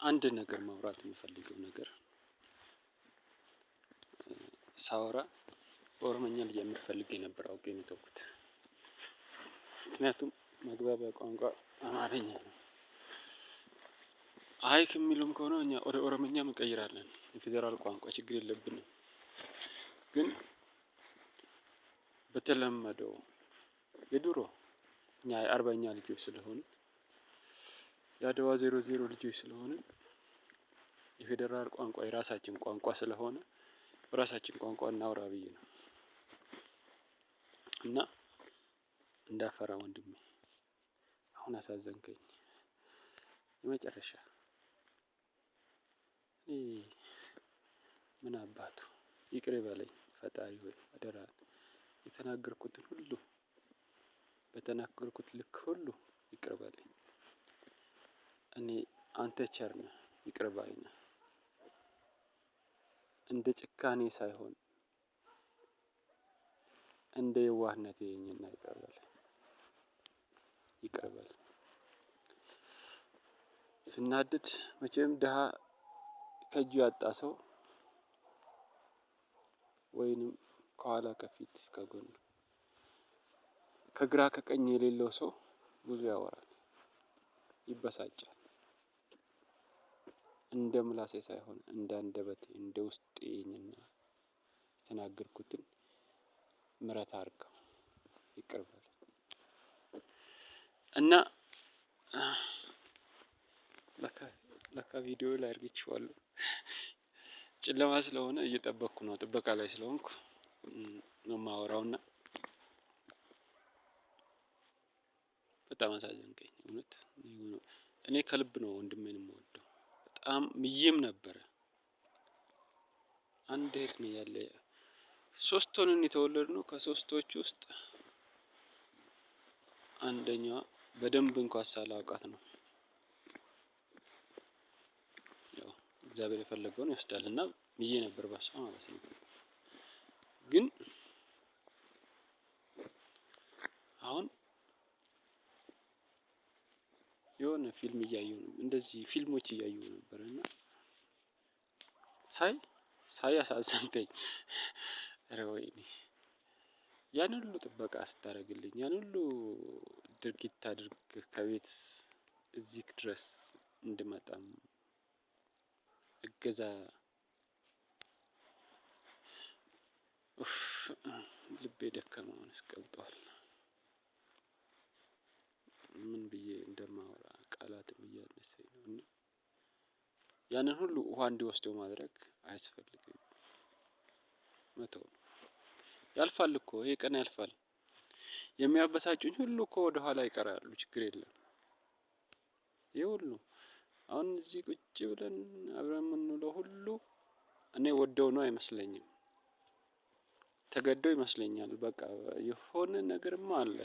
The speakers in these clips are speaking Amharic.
አንድ ነገር ማውራት የምፈልገው ነገር ሳወራ በኦሮምኛ ልጀምር ፈልጌ ነበር አውቄ ነው የተውኩት። ምክንያቱም መግባቢያ ቋንቋ አማርኛ ነው። አይ ከሚሉም ከሆነ እኛ ወደ ኦሮምኛ እንቀይራለን የፌደራል ቋንቋ ችግር የለብንም። ግን በተለመደው የድሮ እኛ የአርበኛ ልጆች ስለሆንን የአድዋ 00 ልጆች ስለሆንን የፌደራል ቋንቋ የራሳችን ቋንቋ ስለሆነ በራሳችን ቋንቋ እናውራ ብዬ ነው። እና እንዳፈራ ወንድሜ አሁን አሳዘንከኝ የመጨረሻ ምን አባቱ ይቅር በለኝ ፈጣሪ ሆይ አደራህን የተናገርኩትን ሁሉ በተናገርኩት ልክ ሁሉ ይቅር በለኝ። እኔ አንተ ቸር ነህ ይቅር ባይ ነህ። እንደ ጭካኔ ሳይሆን እንደ የዋህነቴ እየኝና ይቅር በለኝ። ይቅር በል። ስናደድ መቼም ደሃ ከእጁ ያጣ ሰው ወይንም ከኋላ ከፊት ከጎን ከግራ ከቀኝ የሌለው ሰው ብዙ ያወራል ይበሳጫል። እንደ ምላሴ ሳይሆን እንደ አንደበቴ እንደ ውስጤ እየኝና የተናገርኩትን ምህረት አድርገው ይቅር በል። እና ለካ ቪዲዮ ላይ አድርጌቼዋለሁ። ጨለማ ስለሆነ እየጠበቅኩ ነው ጥበቃ ላይ ስለሆንኩ ነው የማወራውና በጣም አሳዘንከኝ እውነት። እኔ ከልብ ነው ወንድሜን የምወደው በጣም ምዬም ነበረ። አንድ እህት ነው ያለኝ 3 ሆነን የተወለድነው ከ3ቶቹ ውስጥ አንደኛዋ በደንብ እንኳን ሳላውቃት ነው። ያው እግዚአብሔር የፈለገውን ይወስዳልና ምዬ ነበር በሷ ማለት ነው። ግን አሁን የሆነ ፊልም እያየሁ ነው እንደዚህ ፊልሞች እያየሁ ነበር እና ሳይ አሳዘንከኝ። ኧረ ወይኔ ያን ሁሉ ጥበቃ ስታደርግልኝ ያን ሁሉ ድርጊት አድርገህ ከቤት እዚህ ድረስ እንድመጣም እገዛ ልቤ ደከመ አሁንስ ቀልጧል። ምን ብዬ እንደማወራ ቃላትም እያነሰኝ ነው። እና ያንን ሁሉ ውሃ እንዲወስደው ማድረግ አያስፈልግም። መተው ነው። ያልፋል እኮ ይሄ ቀን ያልፋል። የሚያበሳጩኝ ሁሉ እኮ ወደ ኋላ ይቀራሉ ችግር የለም። ይሄ ሁሉ አሁን እዚህ ቁጭ ብለን አብረን የምንውለው ሁሉ እኔ ወደው ነው አይመስለኝም። ተገደው ይመስለኛል በቃ የሆነ ነገርማ አለ።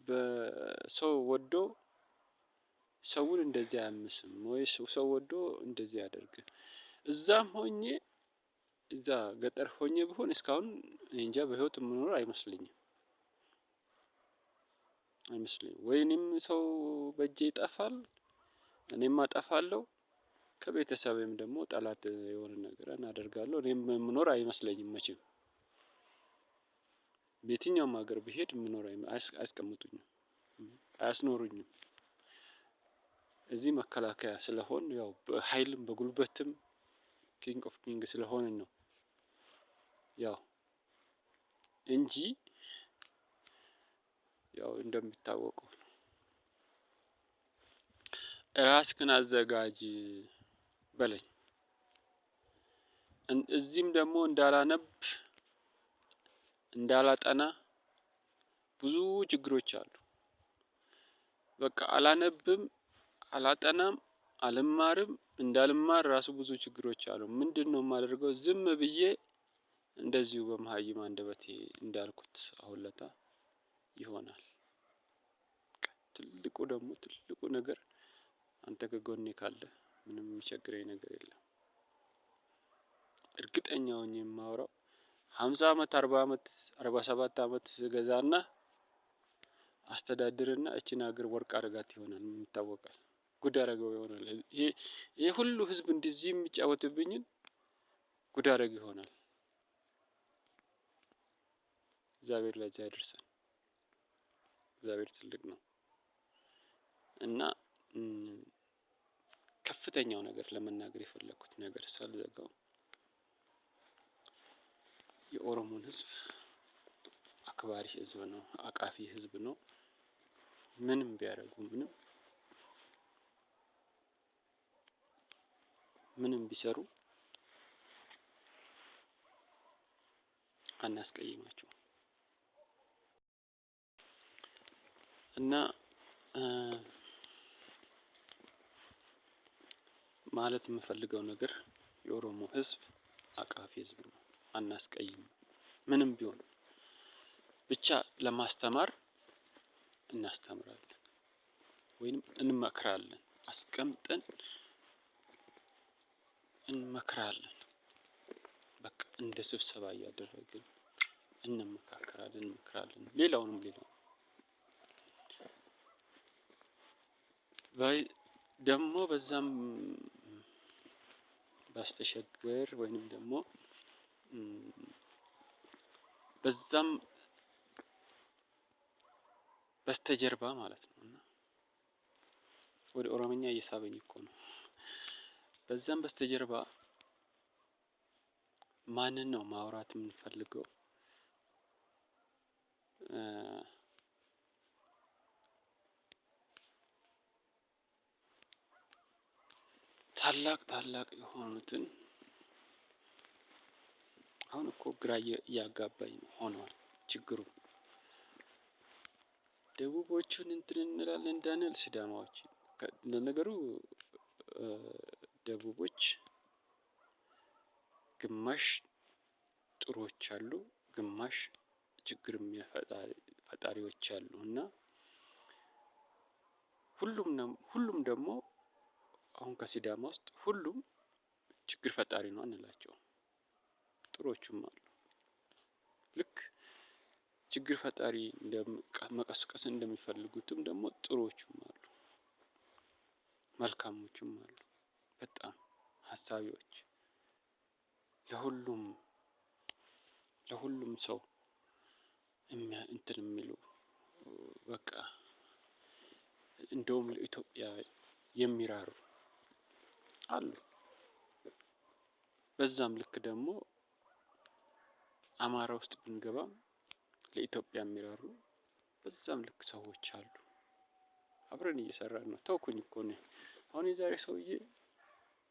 በሰው ወዶ ሰውን እንደዚህ አያምስም ወይስ ሰው ወዶ እንደዚህ አያደርግም። እዛም ሆኜ እዛ ገጠር ሆኜ ቢሆን እስካሁን እኔ እንጃ በህይወት የምኖር አይመስለኝም። ወይንም ሰው በእጄ ይጠፋል እኔም አጠፋለሁ ከቤተሰቤም ደግሞ ጠላት የሆነ ነገር አደርጋለሁ እኔም የምኖር አይመስለኝም መቼም። በየትኛውም ሀገር ብሄድ የምኖር አያስቀምጡኝም አያስኖሩኝም። እዚህ መከላከያ ስለሆን ያው በሃይልም በጉልበትም ኪንግ ኦፍ ኪንግ ስለሆንን ነው። ያው እንጂ ያው እንደሚታወቀው ራስህን አዘጋጅ በለኝ። እዚህም ደግሞ እንዳላነብ እንዳላጠና ብዙ ችግሮች አሉ። በቃ አላነብም አላጠናም አልማርም እንዳልማር ራሱ ብዙ ችግሮች አሉ። ምንድነው የማደርገው? ዝም ብዬ እንደዚሁ በመሃይም አንደበቴ እንዳልኩት አሁን ለታ ይሆናል። ትልቁ ነገር አንተ ከጎኔ ካለህ ምንም የሚቸግረኝ ነገር የለም። እርግጠኛ ሆኜ የማወራው 50 አመት 40 አመት 47 አመት ስገዛና አስተዳድርና እቺን ሀገር ወርቅ አደርጋት ይሆናል ይታወቃል። ጉድ አደረገው ይሆናል። ይሄ ሁሉ ህዝብ እንደዚህ የሚጫወትብኝን ጉድ አደረግ ይሆናል። እግዚአብሔር ለዚያ ያደርሰን። እግዚአብሔር ትልቅ ነው እና ከፍተኛው ነገር ለመናገር የፈለኩት ነገር ሳልዘጋው የኦሮሞን ህዝብ አክባሪ ህዝብ ነው፣ አቃፊ ህዝብ ነው። ምንም ቢያደርጉ ምንም ቢሰሩ አናስቀይማቸው እና ማለት የምፈልገው ነገር የኦሮሞ ህዝብ አቃፊ ህዝብ ነው። አናስቀይም። ምንም ቢሆን ብቻ ለማስተማር እናስተምራለን ወይንም እንመክራለን። አስቀምጠን እንመክራለን። በቃ እንደ ስብሰባ እያደረግን እንመክራለን። ሌላውንም ደግሞ በዛም ባስተሸገር ወይንም ደግሞ በዛም በስተጀርባ ማለት ነው እና ወደ ኦሮምኛ እየሳበኝ እኮ ነው። በዛም በስተጀርባ ማንን ነው ማውራት የምንፈልገው? ታላቅ የሆኑትን አሁን እኮ ግራ እያጋባኝ ሆኗል ችግሩ። ደቡቦቹን እንትን እንላለን እንዳንል ሲዳማዎች ለነገሩ ደቡቦች ግማሽ ጥሩዎች አሉ፣ ግማሽ ችግር ፈጣሪዎች አሉ እና ሁሉም ደግሞ አሁን ከሲዳማ ውስጥ ሁሉም ችግር ፈጣሪ ነው አንላቸውም። ጥሩዎችም አሉ። ልክ ችግር ፈጣሪ መቀስቀስ እንደሚፈልጉትም ደግሞ ጥሩዎችም አሉ፣ መልካሞችም አሉ። በጣም ሀሳቢዎች ለሁሉም ሰው እንትን የሚሉ በቃ እንደውም ለኢትዮጵያ የሚራሩ አሉ። በዛም ልክ ደግሞ አማራ ውስጥ ብንገባም ለኢትዮጵያ የሚራሩ በዛም ልክ ሰዎች አሉ። አብረን እየሰራን ነው። ተውኩኝ እኮ እኔ አሁን የዛሬ ሰውዬ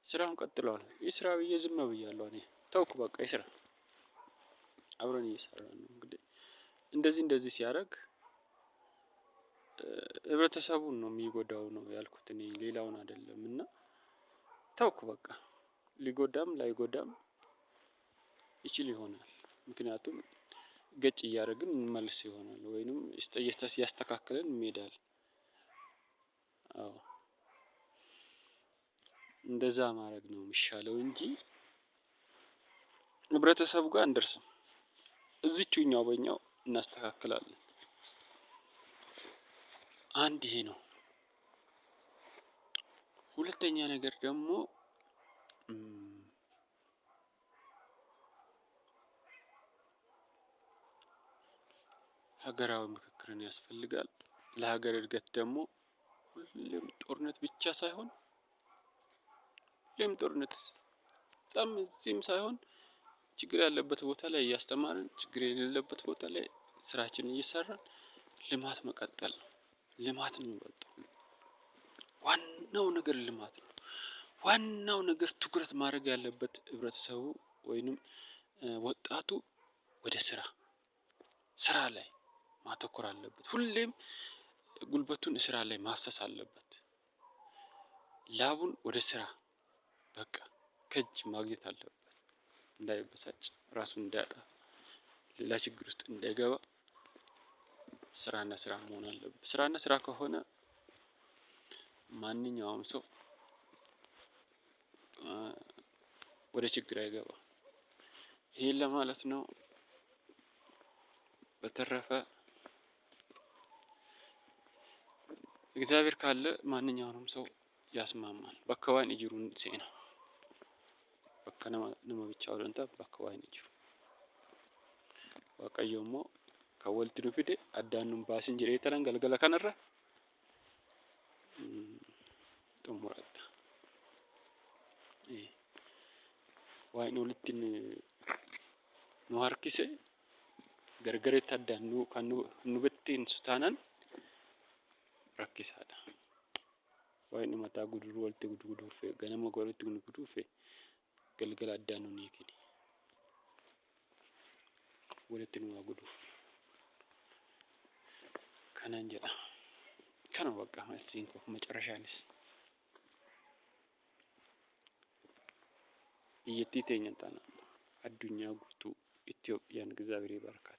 ስራውን ቀጥለዋል። ይስራ ብዬ ዝም ብያለሁ። እኔ ተውኩ በቃ ይስራ። አብረን እየሰራን ነው። እንግዲህ እንደዚህ ሲያደርግ ህብረተሰቡን ነው የሚጎዳው ነው ያልኩት እኔ ሌላውን አይደለም። እና ተውኩ በቃ ሊጎዳም ላይጎዳም ይችል ይሆናል። ምክንያቱም ገጭ እያደረግን እንመልስ ይሆናል ወይንም ያስተካክለን እንሄዳለን። አዎ እንደዛ ማድረግ ነው የሚሻለው እንጂ ህብረተሰቡ ጋር አንደርስም። እዚችኛው በኛው እናስተካክላለን። አንድ ይሄ ነው። ሁለተኛ ነገር ደግሞ ሀገራዊ ምክክርን ያስፈልጋል። ለሀገር እድገት ደግሞ ሁሌም ጦርነት ብቻ ሳይሆን ጦርነት እዚህም ሳይሆን ችግር ያለበት ቦታ ላይ እያስተማርን ችግር የሌለበት ቦታ ላይ ስራችንን እየሰራን ልማት መቀጠል ነው። ልማት ነው የሚበልጠው። ዋናው ነገር ልማት ነው። ዋናው ነገር ትኩረት ማድረግ ያለበት ህብረተሰቡ ወይንም ወጣቱ ወደ ስራ ላይ ማተኮር አለበት። ሁሌም ጉልበቱን ስራ ላይ ማፍሰስ አለበት። ላቡን ወደ ስራ በቃ ከእጅ ማግኘት አለበት። እንዳይበሳጭ፣ ራሱን እንዳያጣ፣ ሌላ ችግር ውስጥ እንዳይገባ ስራና ስራ መሆን አለበት። ስራና ስራ ከሆነ ማንኛውም ሰው ወደ ችግር አይገባም። ይሄን ለማለት ነው። በተረፈ እግዚአብሔር ካለ ማንኛውንም ሰው yaasmaamaan bakka waan jiruun seena. Bakka nama bichaa odoo hin taane bakka waan jiru. Waaqayyo immoo kan walitti nu fide addaan nu baasin jedhee tanan galgala kanarra xumuradha. Waan walitti nu harkise gargareetti addaan nu bittinsu taanaan rakkisaadha. Waan mataa guduruu walitti guduruufe ganama walitti guduruufe galgala addaan nu hiikini. Walitti nu guduuf. Kanan jedha. Kana bakka masiin koo macarashaanis. Biyyattii teenya taana addunyaa guutuu Itoophiyaan እግዚአብሔር ይባርካት።